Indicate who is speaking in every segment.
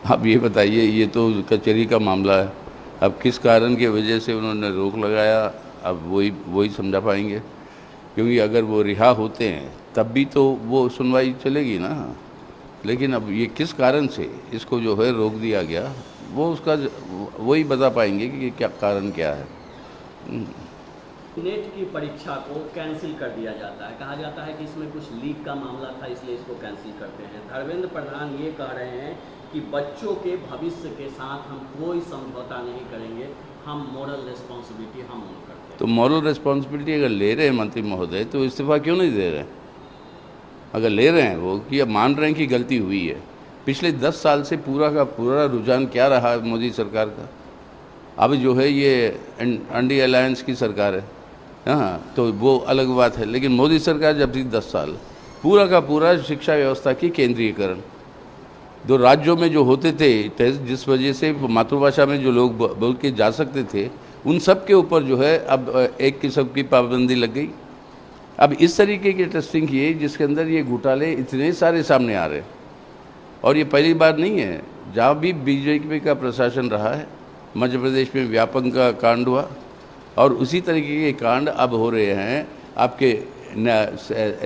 Speaker 1: आप ये बताइए, ये तो कचहरी का मामला है। अब किस कारण की वजह से उन्होंने रोक लगाया, अब वही वही समझा पाएंगे। क्योंकि अगर वो रिहा होते हैं तब भी तो वो सुनवाई चलेगी ना। लेकिन अब ये किस कारण से इसको जो है रोक दिया गया, वो उसका वही बता पाएंगे कि क्या कारण क्या है।
Speaker 2: नेट की परीक्षा को कैंसिल कर दिया जाता है, कहा जाता है कि इसमें कुछ लीक का मामला था इसलिए इसको कैंसिल करते हैं। धर्मेंद्र प्रधान ये कह रहे हैं कि बच्चों के भविष्य के साथ हम कोई समझौता नहीं करेंगे, हम मॉरल रिस्पॉन्सिबिलिटी हम करते हैं।
Speaker 1: तो मॉरल रिस्पॉन्सिबिलिटी अगर ले रहे हैं मंत्री महोदय, तो इस्तीफा क्यों नहीं दे रहे हैं? अगर ले रहे हैं वो, कि अब मान रहे हैं कि गलती हुई है। पिछले 10 साल से पूरा का पूरा रुझान क्या रहा है मोदी सरकार का? अब जो है ये इंडिया अलायंस की सरकार है, हाँ, तो वो अलग बात है। लेकिन मोदी सरकार जब थी 10 साल, पूरा का पूरा शिक्षा व्यवस्था की केंद्रीयकरण, दो राज्यों में जो होते थे टेस्ट, जिस वजह से मातृभाषा में जो लोग बोल के जा सकते थे, उन सब के ऊपर जो है अब एक किस्म की पाबंदी लग गई। अब इस तरीके की टेस्टिंग की है जिसके अंदर ये घोटाले इतने सारे सामने आ रहे हैं। और ये पहली बार नहीं है, जहाँ भी बीजेपी का प्रशासन रहा है, मध्य प्रदेश में व्यापक का कांड हुआ और उसी तरीके के कांड अब हो रहे हैं। आपके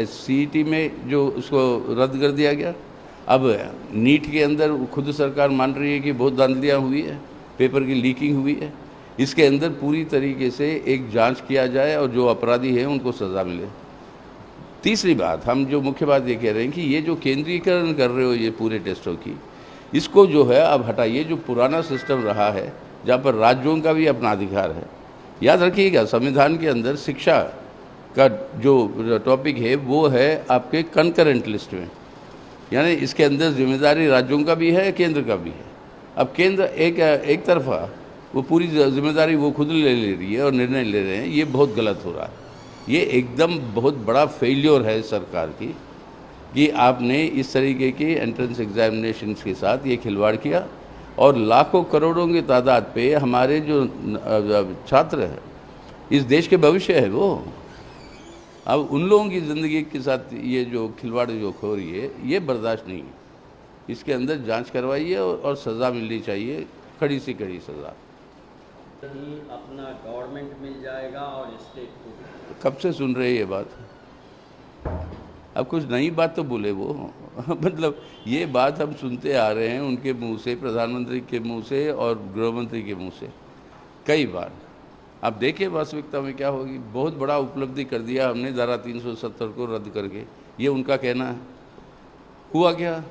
Speaker 1: CET में जो उसको रद्द कर दिया गया, अब नीट के अंदर खुद सरकार मान रही है कि बहुत धांधलियाँ हुई है, पेपर की लीकिंग हुई है। इसके अंदर पूरी तरीके से एक जांच किया जाए और जो अपराधी हैं उनको सज़ा मिले। तीसरी बात, हम जो मुख्य बात ये कह रहे हैं कि ये जो केंद्रीकरण कर रहे हो ये पूरे टेस्टों की, इसको जो है अब हटाइए। जो पुराना सिस्टम रहा है जहाँ पर राज्यों का भी अपना अधिकार है, याद रखिएगा संविधान के अंदर शिक्षा का जो टॉपिक है वो है आपके कंकरेंट लिस्ट में, यानी इसके अंदर जिम्मेदारी राज्यों का भी है, केंद्र का भी है। अब केंद्र एक तरफा वो पूरी जिम्मेदारी वो खुद ले रही है और निर्णय ले रहे हैं, ये बहुत गलत हो रहा है। ये एकदम बहुत बड़ा फेलियर है सरकार की कि आपने इस तरीके के एंट्रेंस एग्जामिनेशंस के साथ ये खिलवाड़ किया और लाखों करोड़ों की तादाद पे हमारे जो छात्र हैं, इस देश के भविष्य है वो, अब उन लोगों की ज़िंदगी के साथ ये जो खिलवाड़ जो हो रही है, ये बर्दाश्त नहीं है। इसके अंदर जांच करवाइए और सज़ा मिलनी चाहिए, कड़ी से कड़ी सज़ा।
Speaker 2: कहीं अपना गवर्नमेंट मिल जाएगा और स्टेट को।
Speaker 1: कब से सुन रहे ये बात? अब कुछ नई बात तो बोले वो मतलब ये बात हम सुनते आ रहे हैं उनके मुंह से, प्रधानमंत्री के मुंह से और गृह मंत्री के मुंह से कई बार। अब देखिए वास्तविकता में क्या होगी। बहुत बड़ा उपलब्धि कर दिया हमने धारा 370 को रद्द करके, ये उनका कहना है। हुआ क्या?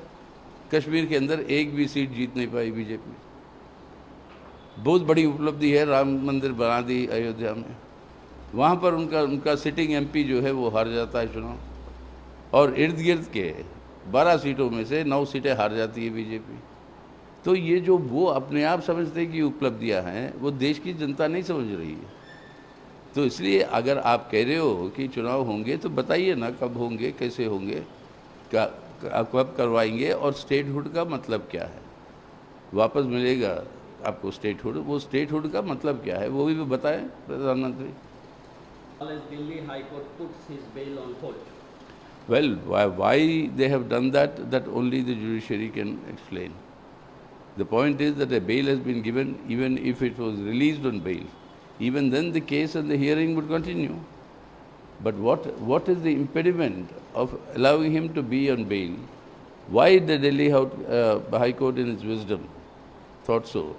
Speaker 1: कश्मीर के अंदर एक भी सीट जीत नहीं पाई बीजेपी। बहुत बड़ी उपलब्धि है, राम मंदिर बना दी अयोध्या में, वहाँ पर उनका सिटिंग MP जो है वो हार जाता है चुनाव, और इर्द गिर्द के 12 सीटों में से 9 सीटें हार जाती है बीजेपी। तो ये जो वो अपने आप समझते कि उपलब्धियां हैं, वो देश की जनता नहीं समझ रही है। तो इसलिए अगर आप कह रहे हो कि चुनाव होंगे तो बताइए ना कब होंगे, कैसे होंगे, कब करवाएंगे, और स्टेटहुड का मतलब क्या है? वापस मिलेगा आपको स्टेटहुड, वो स्टेटहुड का मतलब क्या है वो भी बताएं प्रधानमंत्री।
Speaker 2: Delhi High Court puts his bail on hold.
Speaker 1: Well, why they have done that, that only the judiciary can explain. The point is that a bail has been given. Even if it was released on bail, even then the case and the hearing would continue. But what is the impediment of allowing him to be on bail? Why the Delhi High Court in its wisdom thought so,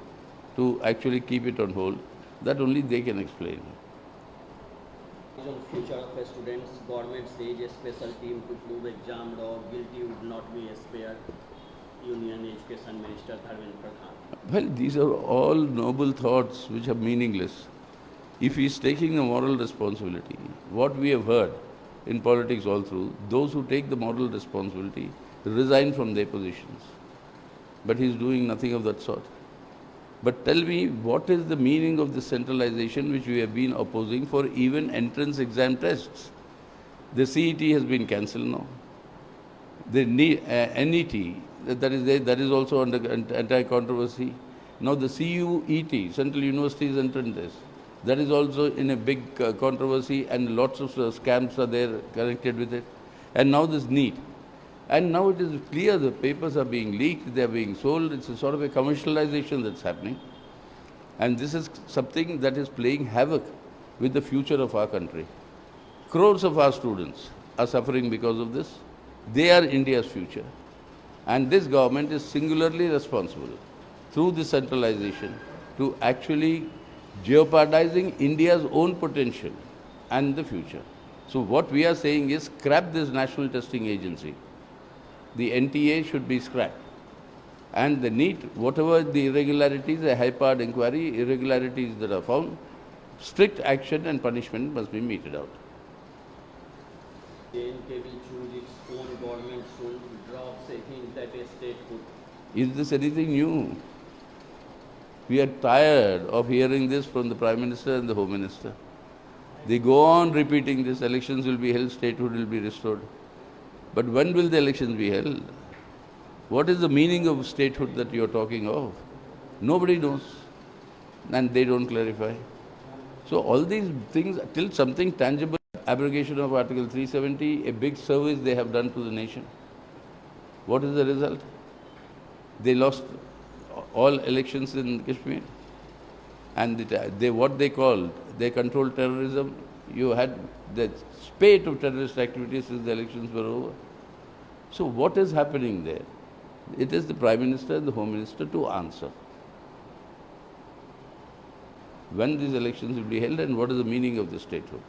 Speaker 1: to actually keep it on hold, that only they can explain.
Speaker 2: On future of students, government says a special team to prove exam law, guilty would not be spared. Union Education Minister Dharmendra Pradhan.
Speaker 1: Well, these are all noble thoughts which are meaningless. If he is taking the moral responsibility, what we have heard in politics all through, those who take the moral responsibility resign from their positions. But he is doing nothing of that sort. But tell me, what is the meaning of the centralization which we have been opposing for even entrance exam tests? The CET has been cancelled now. The NET, that is also under anti-controversy. Now the CUET, Central Universities Entrance Test, that is also in a big controversy, and lots of scams are there connected with it. And now this NEET. And now it is clear the papers are being leaked, they are being sold. It's a sort of a commercialization that's happening. And this is something that is playing havoc with the future of our country. Crores of our students are suffering because of this. They are India's future. And this government is singularly responsible through this centralization to actually jeopardizing India's own potential and the future. So what we are saying is scrap this National Testing Agency. The NTA should be scrapped. And the NEET, whatever the irregularities, a high-powered inquiry, irregularities that are found, strict action and punishment must be meted out.
Speaker 2: J&K will choose its own government soon, drops a hint that a statehood.
Speaker 1: Is this anything new? We are tired of hearing this from the Prime Minister and the Home Minister. They go on repeating this, elections will be held, statehood will be restored. But when will the elections be held? What is the meaning of statehood that you are talking of? Nobody knows. And they don't clarify. So all these things, till something tangible, abrogation of Article 370, a big service they have done to the nation. What is the result? They lost all elections in Kashmir. And what they called, they controlled terrorism. You had the spate of terrorist activities since the elections were over. So what is happening there? It is the Prime Minister and the Home Minister to answer. When these elections will be held and what is the meaning of the statehood?